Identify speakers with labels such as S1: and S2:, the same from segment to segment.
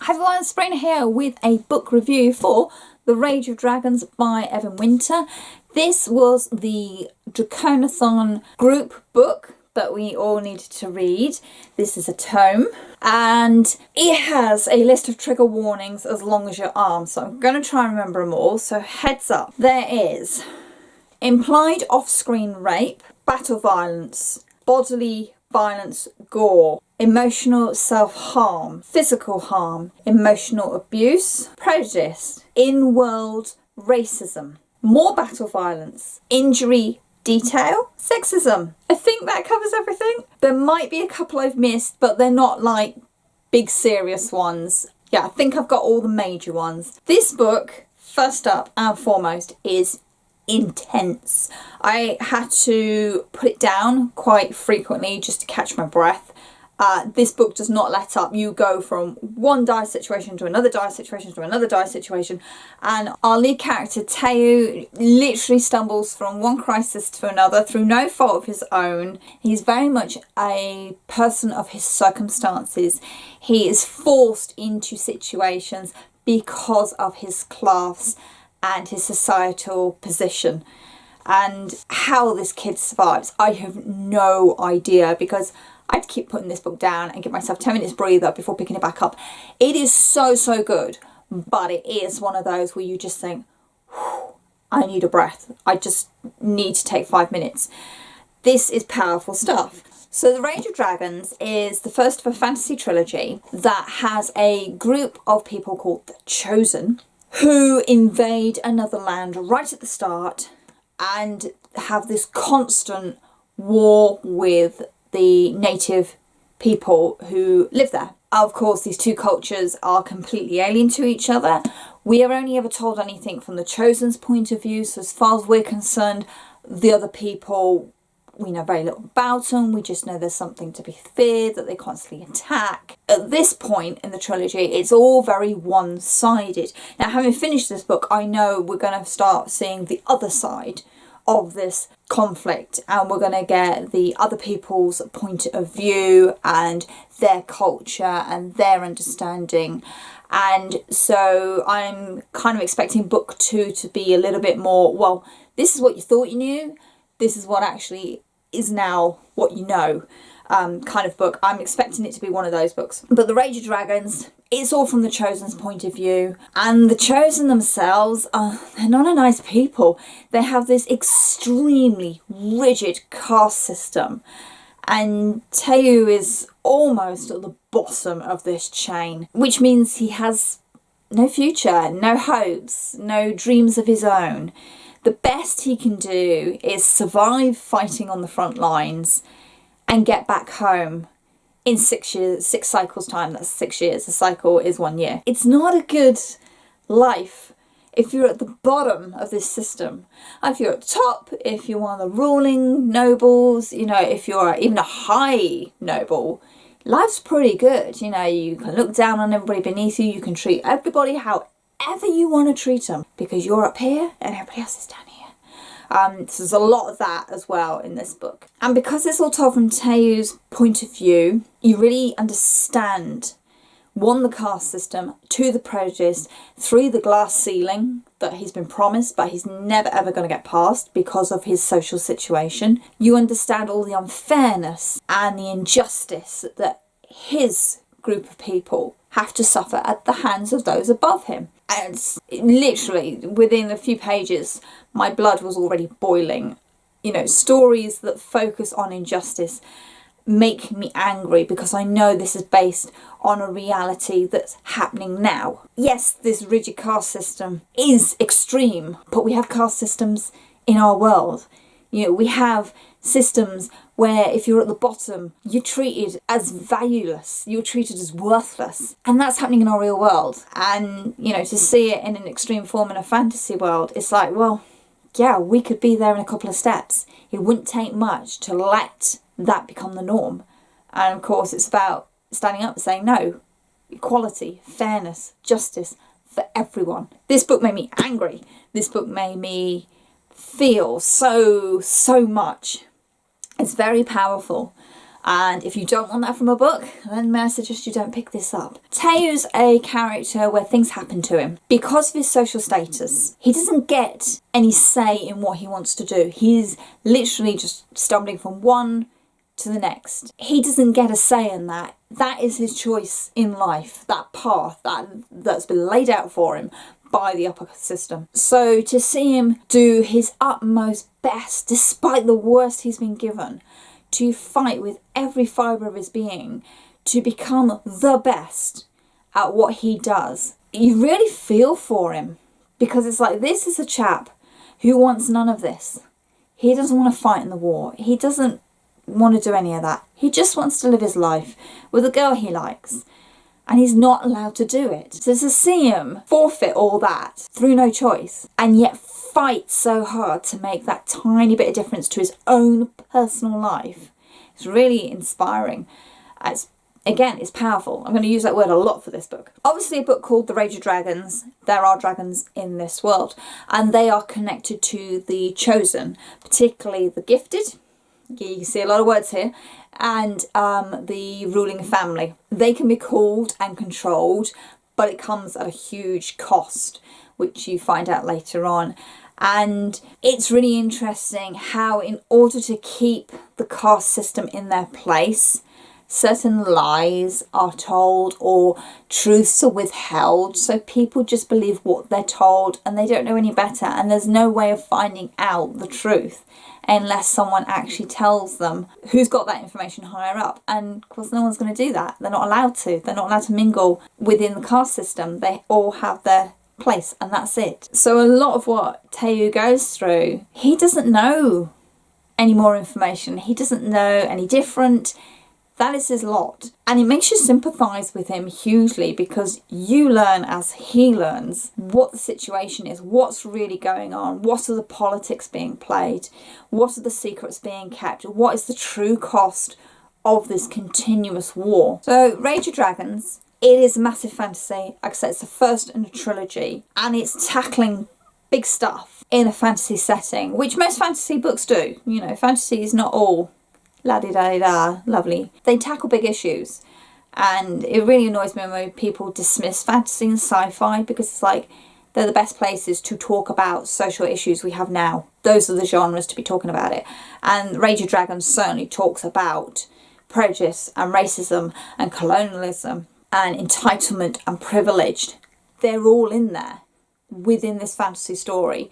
S1: Hi everyone, Sabrina here with a book review for The Rage of Dragons by Evan Winter. This was the DraconAthon group book that we all needed to read. This is a tome and it has a list of trigger warnings as long as your arm, so I'm going to try and remember them all. So heads up, there is implied off-screen rape, battle violence, bodily violence, gore, emotional self-harm, physical harm, emotional abuse, prejudice, in-world racism, more battle violence, injury detail, sexism. I think that covers everything. There might be a couple I've missed, but they're not like big serious ones. Yeah, I think I've got all the major ones. This book, first up and foremost, is intense. I had to put it down quite frequently just to catch my breath. This book does not let up. You go from one dire situation to another dire situation to another dire situation, and our lead character Teo literally stumbles from one crisis to another through no fault of his own. He's very much a person of his circumstances. He is forced into situations because of his class and his societal position. And how this kid survives, I have no idea, because I had to keep putting this book down and give myself 10 minutes breather before picking it back up. It is so good, but it is one of those where you just think, I need a breath. I just need to take 5 minutes. This is powerful stuff. So The Rage of Dragons is the first of a fantasy trilogy that has a group of people called the Chosen, who invade another land right at the start and have this constant war with the native people who live there. Of course, these two cultures are completely alien to each other. We are only ever told anything from the Chosen's point of view, so as far as we're concerned, the other people, we know very little about them. We just know there's something to be feared, that they constantly attack. At this point in the trilogy, it's all very one-sided. Now, having finished this book, I know we're going to start seeing the other side of this conflict, and we're going to get the other people's point of view and their culture and their understanding. And so I'm kind of expecting book 2 to be a little bit more, well, this is what you thought you knew, this is what actually is now what you know, kind of book. I'm expecting it to be one of those books. But The Rage of Dragons, it's all from the Chosen's point of view, and the Chosen themselves they're not a nice people. They have this extremely rigid caste system, and Teo is almost at the bottom of this chain, which means he has no future, no hopes, no dreams of his own. The best he can do is survive fighting on the front lines and get back home in 6 years, 6 cycles time. That's 6 years. A cycle is 1 year. It's not a good life if you're at the bottom of this system. If you're at the top, if you're one of the ruling nobles, you know, if you're even a high noble, life's pretty good. You know, you can look down on everybody beneath you. You can treat everybody however you want to treat them, because you're up here and everybody else is down here. So there's a lot of that as well in this book. And because it's all told from Teo's point of view, you really understand, 1, the caste system, 2, the prejudice, 3, the glass ceiling that he's been promised but he's never ever going to get past because of his social situation. You understand all the unfairness and the injustice that his group of people have to suffer at the hands of those above him. And literally within a few pages my blood was already boiling. You know, stories that focus on injustice make me angry because I know this is based on a reality that's happening now. Yes, this rigid caste system is extreme, but we have caste systems in our world. You know, we have systems where if you're at the bottom, you're treated as valueless, you're treated as worthless. And that's happening in our real world. And, you know, to see it in an extreme form in a fantasy world, it's like, well, yeah, we could be there in a couple of steps. It wouldn't take much to let that become the norm. And of course, it's about standing up and saying, no, equality, fairness, justice for everyone. This book made me angry. This book made me feel so much. It's very powerful. And if you don't want that from a book, then may I suggest you don't pick this up. Teu's a character where things happen to him. Because of his social status, he doesn't get any say in what he wants to do. He's literally just stumbling from one to the next. He doesn't get a say in that. That is his choice in life, that path that's been laid out for him by the upper system. So to see him do his utmost best, despite the worst he's been given, to fight with every fibre of his being to become the best at what he does, you really feel for him, because it's like, this is a chap who wants none of this. He doesn't want to fight in the war. He doesn't want to do any of that. He just wants to live his life with a girl he likes, and he's not allowed to do it. So to see him forfeit all that through no choice, and yet fight so hard to make that tiny bit of difference to his own personal life, it's really inspiring. It's powerful. I'm going to use that word a lot for this book. Obviously a book called The Rage of Dragons. There are dragons in this world, and they are connected to the chosen, particularly the gifted. You see a lot of words here. And the ruling family. They can be called and controlled, but it comes at a huge cost, which you find out later on. And it's really interesting how, in order to keep the caste system in their place, certain lies are told or truths are withheld, so people just believe what they're told and they don't know any better, and there's no way of finding out the truth unless someone actually tells them who's got that information higher up. And of course no one's going to do that. They're not allowed to. They're not allowed to mingle within the caste system. They all have their place, and that's it. So a lot of what Teu goes through, he doesn't know any more information. He doesn't know any different. That is his lot. And it makes you sympathise with him hugely, because you learn as he learns what the situation is, what's really going on, what are the politics being played, what are the secrets being kept, what is the true cost of this continuous war. So Rage of Dragons, it is a massive fantasy. Like I said, it's the first in a trilogy, and it's tackling big stuff in a fantasy setting, which most fantasy books do. You know, fantasy is not all la-di-da-di-da, lovely. They tackle big issues, and it really annoys me when people dismiss fantasy and sci-fi, because it's like, they're the best places to talk about social issues we have now. Those are the genres to be talking about it. And Rage of Dragons certainly talks about prejudice and racism and colonialism and entitlement and privilege. They're all in there within this fantasy story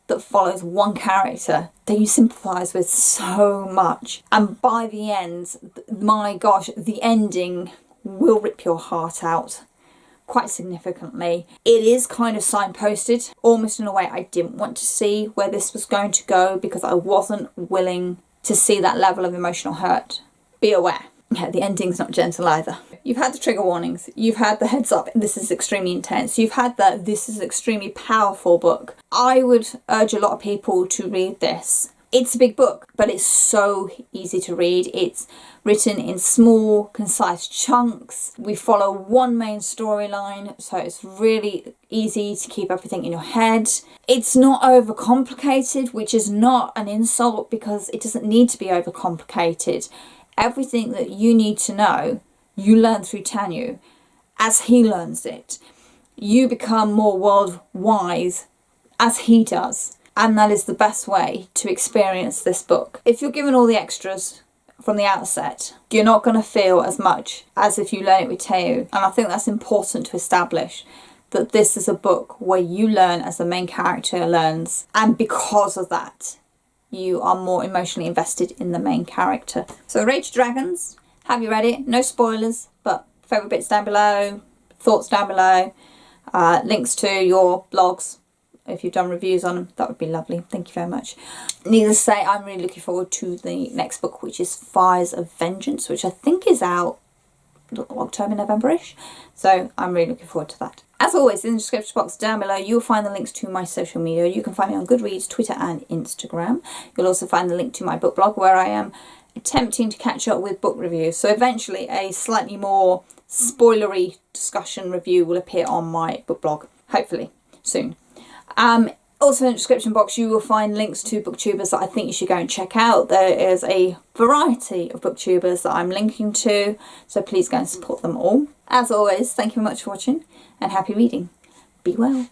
S1: that follows one character that you sympathise with so much. And by the end, my gosh, the ending will rip your heart out quite significantly. It is kind of signposted, almost in a way I didn't want to see where this was going to go, because I wasn't willing to see that level of emotional hurt. Be aware. Yeah, the ending's not gentle either. You've had the trigger warnings, you've had the heads up, this is extremely intense, you've had the this is an extremely powerful book. I would urge a lot of people to read this. It's a big book, but it's so easy to read. It's written in small, concise chunks. We follow one main storyline, so it's really easy to keep everything in your head. It's not overcomplicated, which is not an insult, because it doesn't need to be overcomplicated. Everything that you need to know, you learn through Teu as he learns it. You become more world wise as he does. And that is the best way to experience this book. If you're given all the extras from the outset, you're not going to feel as much as if you learn it with Teu. And I think that's important to establish, that this is a book where you learn as the main character learns. And because of that, you are more emotionally invested in the main character. So Rage of Dragons, have you read it? No spoilers, but favourite bits down below, thoughts down below, links to your blogs. If you've done reviews on them, that would be lovely. Thank you very much. Needless to say, I'm really looking forward to the next book, which is Fires of Vengeance, which I think is out October, November-ish. So I'm really looking forward to that. As always, in the description box down below, you'll find the links to my social media. You can find me on Goodreads, Twitter and Instagram. You'll also find the link to my book blog, where I am attempting to catch up with book reviews. So eventually a slightly more spoilery discussion review will appear on my book blog, hopefully soon. Also in the description box you will find links to booktubers that I think you should go and check out. There is a variety of booktubers that I'm linking to, so please go and support them all. As always, thank you very much for watching and happy reading. Be well.